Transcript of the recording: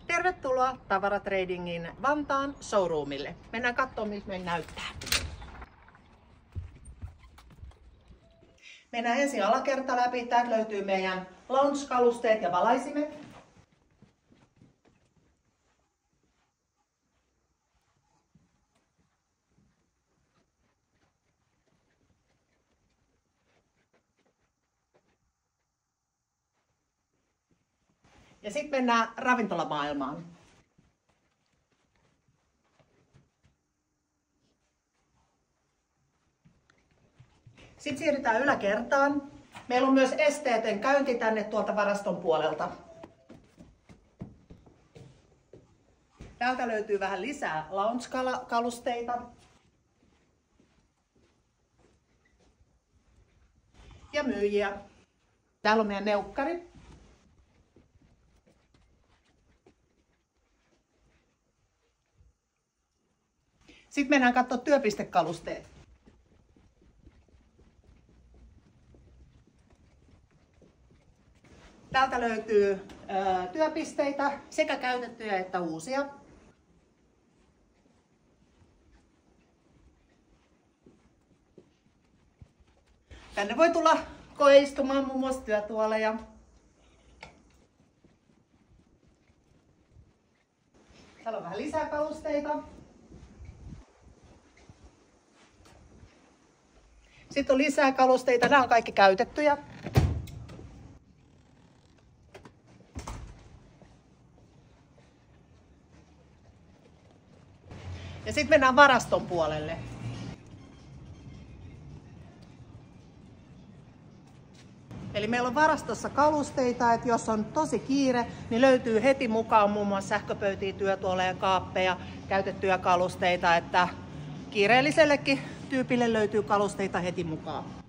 Tervetuloa Tavaratradingin Vantaan showroomille. Mennään katsomaan, miltä meillä näyttää. Mennään ensin alakerta läpi. Täältä löytyy meidän lounge-kalusteet ja valaisimet. Ja sitten mennään ravintolamaailmaan. Sitten siirrytään yläkertaan. Meillä on myös esteetön käynti tänne tuolta varaston puolelta. Täältä löytyy vähän lisää lounge-kalusteita. Ja myyjiä. Täällä on meidän neukkari. Sitten mennään katsomaan työpistekalusteet. Täältä löytyy työpisteitä, sekä käytettyjä että uusia. Tänne voi tulla koeistumaan muun muassa työtuoleja. Täällä on vähän lisää kalusteita. Sitten on lisää kalusteita, nämä on kaikki käytettyjä. Ja sitten mennään varaston puolelle. Eli meillä on varastossa kalusteita, että jos on tosi kiire, niin löytyy heti mukaan muun muassa sähköpöytiä, työtuoleja, kaappeja, käytettyjä kalusteita, että kiireellisellekin tyypille löytyy kalusteita heti mukaan.